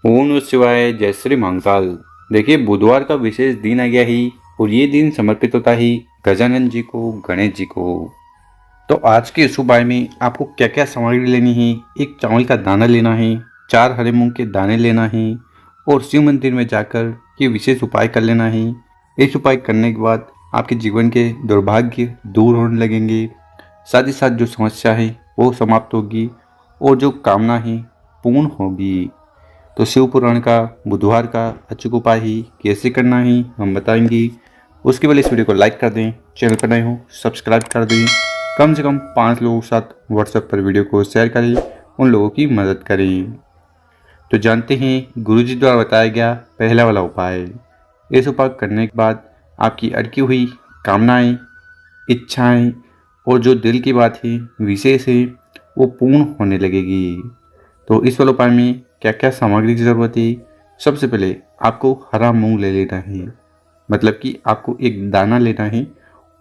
ओम नमः शिवाय। जय श्री महाकाल। देखिए, बुधवार का विशेष दिन आ गया ही और ये दिन समर्पित होता है गजानन जी को, गणेश जी को। तो आज के इस उपाय में आपको क्या क्या सामग्री लेनी है। एक चावल का दाना लेना है, 4 हरे मूंग के दाने लेना है और शिव मंदिर में जाकर ये विशेष उपाय कर लेना है। इस उपाय करने के बाद आपके जीवन के दुर्भाग्य दूर होने लगेंगे, साथ ही साथ जो समस्या है वो समाप्त होगी और जो कामना है पूर्ण होगी। तो शिव पुराण का बुधवार का अचूक उपाय ही कैसे करना है हम बताएंगे। उसके पहले इस वीडियो को लाइक कर दें, चैनल पर नए हो सब्सक्राइब कर दें, कम से कम 5 लोगों के साथ व्हाट्सएप पर वीडियो को शेयर करें, उन लोगों की मदद करें। तो जानते हैं गुरुजी द्वारा बताया गया पहला वाला उपाय। इस उपाय करने के बाद आपकी अटकी हुई कामनाएं, इच्छाएं और जो दिल की बात है विशेष है वो पूर्ण होने लगेगी। तो इस वाले उपाय में क्या क्या सामग्री की ज़रूरत है। सबसे पहले आपको हरा मूंग ले लेना है, मतलब कि आपको एक दाना लेना है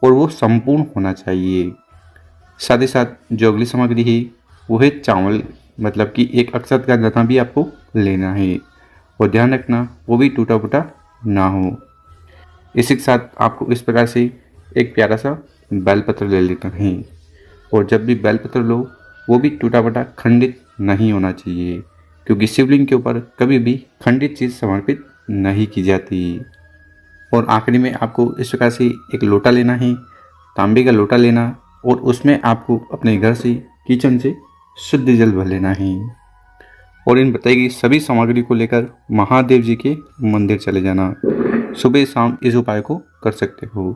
और वो संपूर्ण होना चाहिए। साथ ही साथ जो अगली सामग्री है वो है चावल, मतलब कि एक अक्षत का दाना भी आपको लेना है और ध्यान रखना वो भी टूटा फूटा ना हो। इसी के साथ आपको इस प्रकार से एक प्यारा सा बेलपत्र ले लेना है और जब भी बेलपत्र लो वो भी टूटा फूटा खंडित नहीं होना चाहिए, क्योंकि शिवलिंग के ऊपर कभी भी खंडित चीज़ समर्पित नहीं की जाती। और आखिरी में आपको इस प्रकार से एक लोटा लेना है, तांबे का लोटा लेना और उसमें आपको अपने घर से, किचन से शुद्ध जल भर लेना है और इन बताई गई सभी सामग्री को लेकर महादेव जी के मंदिर चले जाना। सुबह शाम इस उपाय को कर सकते हो।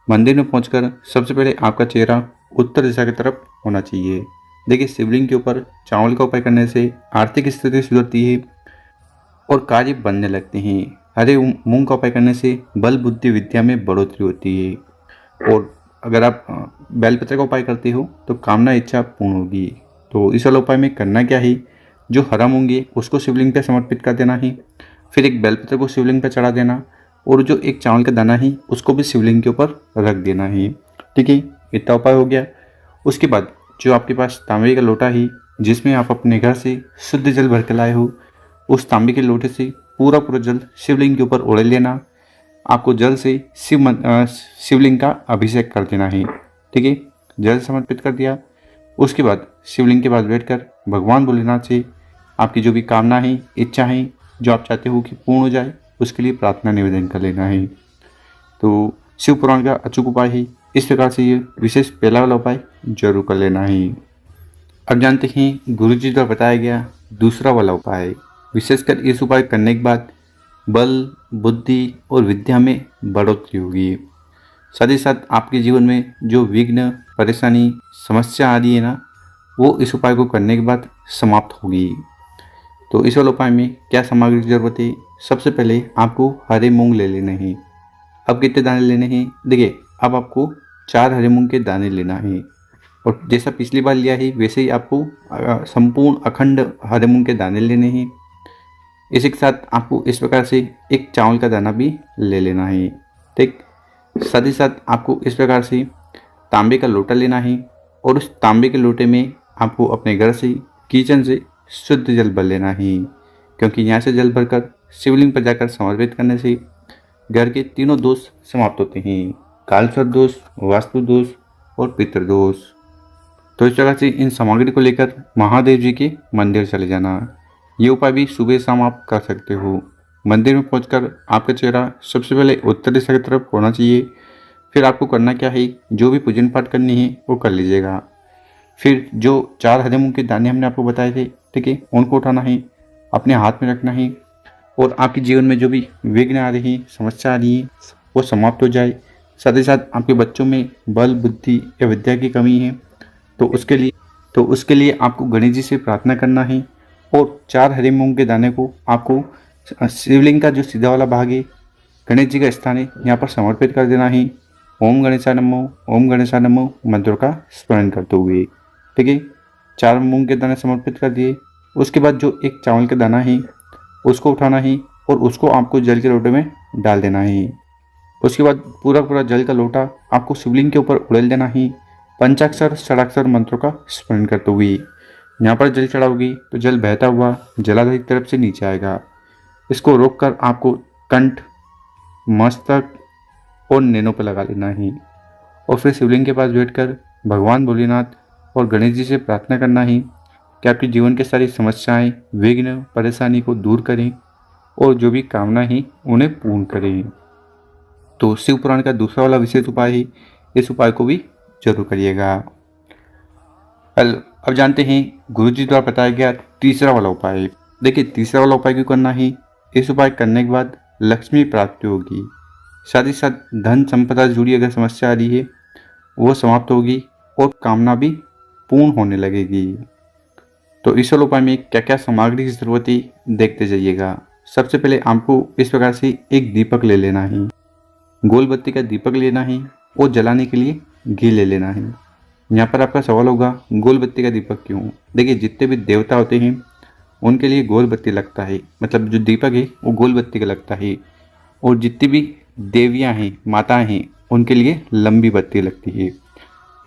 मंदिर में पहुंचकर सबसे पहले आपका चेहरा उत्तर दिशा की तरफ होना चाहिए। देखिए, शिवलिंग के ऊपर चावल का उपाय करने से आर्थिक स्थिति सुधरती है और कार्य बनने लगते हैं। हरे मूंग का उपाय करने से बल बुद्धि विद्या में बढ़ोतरी होती है और अगर आप बेलपत्र का उपाय करते हो तो कामना इच्छा पूर्ण होगी। तो इस वाले उपाय में करना क्या है, जो हरा मूंग है उसको शिवलिंग पर समर्पित कर देना है, फिर एक बेलपत्र को शिवलिंग पर चढ़ा देना और जो एक चावल का दाना है उसको भी शिवलिंग के ऊपर रख देना है। ठीक है, इतना उपाय हो गया। उसके बाद जो आपके पास तांबे का लोटा है जिसमें आप अपने घर से शुद्ध जल भर के लाए हो, उस तांबे के लोटे से पूरा जल शिवलिंग के ऊपर उड़ेल लेना। आपको जल से शिवलिंग का अभिषेक कर देना है। ठीक है, जल समर्पित कर दिया। उसके बाद शिवलिंग के पास बैठकर भगवान भोलेनाथ से आपकी जो भी कामना है, इच्छा है, जो आप चाहते हो कि पूर्ण हो जाए, उसके लिए प्रार्थना निवेदन कर लेना है। तो शिव पुराण का अचूक उपाय है। इस प्रकार से ये विशेष पहला वाला उपाय जरूर कर लेना है। अब जानते हैं गुरु जी द्वारा बताया गया दूसरा वाला उपाय। विशेषकर इस उपाय करने के बाद बल बुद्धि और विद्या में बढ़ोतरी होगी। साथ ही साथ आपके जीवन में जो विघ्न, परेशानी, समस्या आ रही है ना, वो इस उपाय को करने के बाद समाप्त होगी। तो इस वाले उपाय में क्या सामग्री की जरूरत है। सबसे पहले आपको हरे मूंग ले लेने हैं। अब कितने दाने लेने हैं, देखिए अब आपको 4 हरे मूंग के दाने लेना है और जैसा पिछली बार लिया है वैसे ही आपको संपूर्ण अखंड हरे मूंग के दाने लेने हैं। इसी के साथ आपको इस प्रकार से एक चावल का दाना भी ले लेना है। ठीक, साथ ही साथ आपको इस प्रकार से तांबे का लोटा लेना है और उस तांबे के लोटे में आपको अपने घर से, किचन से शुद्ध जल भर लेना है, क्योंकि यहाँ से जल भरकर शिवलिंग पर जाकर समर्पित करने से घर के तीनों दोष समाप्त होते हैं, कालसर्प दोष, वास्तु दोष और पितृदोष। तो इस प्रकार से इन सामग्री को लेकर महादेव जी के मंदिर चले जाना। ये उपाय भी सुबह शाम आप कर सकते हो। मंदिर में पहुंचकर आपका चेहरा सबसे पहले उत्तर दिशा की तरफ होना चाहिए। फिर आपको करना क्या है, जो भी पूजन पाठ करनी है वो कर लीजिएगा। फिर जो 4 हरे मूंग के दाने हमने आपको बताए थे, ठीक है, उनको उठाना है, अपने हाथ में रखना है और आपके जीवन में जो भी विघ्न आ रही है, समस्या आ रही है, वो समाप्त हो जाए। साथ ही साथ आपके बच्चों में बल बुद्धि या विद्या की कमी है तो उसके लिए आपको गणेश जी से प्रार्थना करना है और 4 हरे मूंग के दाने को आपको शिवलिंग का जो सीधा वाला भाग है, गणेश जी का स्थान है, यहाँ पर समर्पित कर देना है। ओम गणेशाय नमो, ओम गणेशाय नमो मंत्रों का स्मरण करते हुए। ठीक है, 4 मूंग के दाने समर्पित कर दिए। उसके बाद जो एक चावल का दाना है उसको उठाना है और उसको आपको जल के लोटे में डाल देना है। उसके बाद पूरा जल का लोटा आपको शिवलिंग के ऊपर उड़ेल देना है, पंचाक्षर षडाक्षर मंत्रों का स्मरण करते हुए। यहाँ पर जल चढ़ाओगी तो जल बहता हुआ जलाधार की तरफ से नीचे आएगा इसको रोककर आपको कंठ, मस्तक और नैनों पर लगा लेना है और फिर शिवलिंग के पास बैठकर भगवान भोलेनाथ और गणेश जी से प्रार्थना करना है कि आपके जीवन के सारी समस्याएं, विघ्न, परेशानी को दूर करें और जो भी कामना है उन्हें पूर्ण करें। तो शिव पुराण का दूसरा वाला विशेष उपाय है, इस उपाय को भी जरूर करिएगा। अब जानते हैं गुरुजी द्वारा बताया गया तीसरा वाला उपाय। देखिए तीसरा वाला उपाय क्यों करना है, इस उपाय करने के बाद लक्ष्मी प्राप्ति होगी, साथ ही साथ धन संपदा से जुड़ी अगर समस्या आ रही है वो समाप्त होगी और कामना भी पूर्ण होने लगेगी। तो इस वाले उपाय में क्या क्या सामग्री की जरूरत है देखते जाइएगा। सबसे पहले आपको इस प्रकार से एक दीपक ले लेना है, गोल बत्ती का दीपक लेना है और जलाने के लिए घी ले लेना है। यहाँ पर आपका सवाल होगा गोल बत्ती का दीपक क्यों? देखिए जितने भी देवता होते हैं उनके लिए गोल बत्ती लगता है, मतलब जो दीपक है वो गोल बत्ती का लगता है, और जितनी भी देवियाँ हैं, माताएं हैं, उनके लिए लंबी बत्ती लगती है।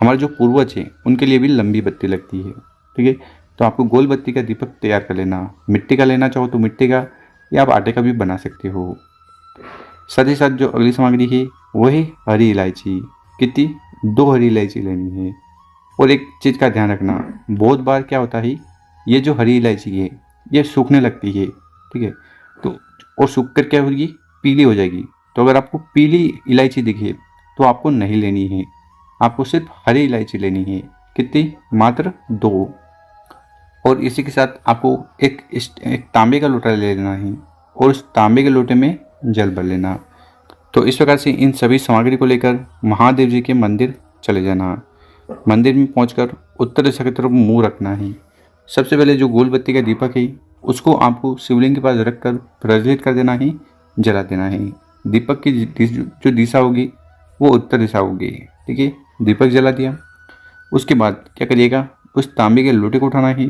हमारे जो पूर्वज हैं उनके लिए भी लंबी बत्ती लगती है। ठीक है, तो आपको गोल बत्ती का दीपक तैयार कर लेना। मिट्टी का लेना चाहो तो मिट्टी का, या आप आटे का भी बना सकते हो। साथ ही साथ जो अगली सामग्री है वो है हरी इलायची। कितनी? 2 हरी इलायची लेनी है। और एक चीज़ का ध्यान रखना, बहुत बार क्या होता है ये जो हरी इलायची है ये सूखने लगती है। ठीक है, तो और सूख कर क्या होगी, पीली हो जाएगी। तो अगर आपको पीली इलायची दिखे तो आपको नहीं लेनी है, आपको सिर्फ हरी इलायची लेनी है। कितनी? मात्र 2। और इसी के साथ आपको एक तांबे का लोटा ले लेना है और उस तांबे के लोटे में जल भर लेना। तो इस प्रकार से इन सभी सामग्री को लेकर महादेव जी के मंदिर चले जाना। मंदिर में पहुंचकर उत्तर दिशा की तरफ मुंह रखना है। सबसे पहले जो गोल बत्ती का दीपक है उसको आपको शिवलिंग के पास रखकर प्रज्वलित कर देना है, जला देना है। दीपक की जो दिशा होगी वो उत्तर दिशा होगी। ठीक है, दीपक जला दिया। उसके बाद क्या करिएगा, उस तांबे के लोटे को उठाना है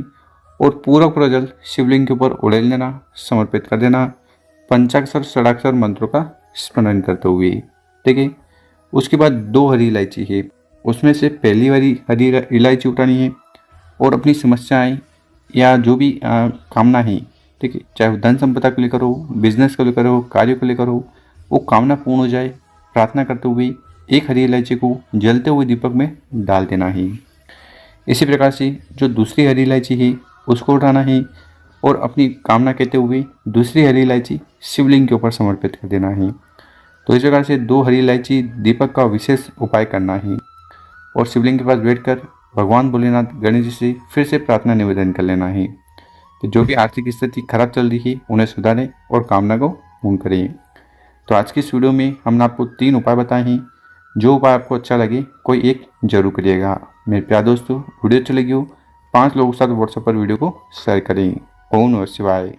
और पूरा जल शिवलिंग के ऊपर उड़ेल देना, समर्पित कर देना, पंचाक्षर षडाक्षर मंत्रों का स्मरण करते हुए। ठीक है, उसके बाद 2 हरी इलायची है, उसमें से पहली वाली हरी इलायची उठानी है और अपनी समस्याएं या जो भी कामना है, ठीक है, चाहे वो धन संपदा को लेकर हो, बिजनेस को लेकर हो, कार्य को लेकर हो, वो कामना पूर्ण हो जाए, प्रार्थना करते हुए एक हरी इलायची को जलते हुए दीपक में डाल देना है। इसी प्रकार से जो दूसरी हरी इलायची है उसको उठाना है और अपनी कामना कहते हुए दूसरी हरी इलायची शिवलिंग के ऊपर समर्पित कर देना है। तो इस प्रकार से 2 हरी इलायची दीपक का विशेष उपाय करना है और शिवलिंग के पास बैठकर भगवान भोलेनाथ गणेश जी से फिर से प्रार्थना निवेदन कर लेना है कि जो भी आर्थिक स्थिति खराब चल रही है उन्हें सुधारें और कामना को पूर्ण करें। तो आज की इस वीडियो में हमने आपको 3 उपाय बताए हैं। जो उपाय आपको अच्छा लगे कोई एक जरूर करिएगा। मेरे प्यारे दोस्तों, वीडियो अच्छी लगी हो 5 लोगों के साथ व्हाट्सएप पर वीडियो को शेयर करें। ओम नमः शिवाय।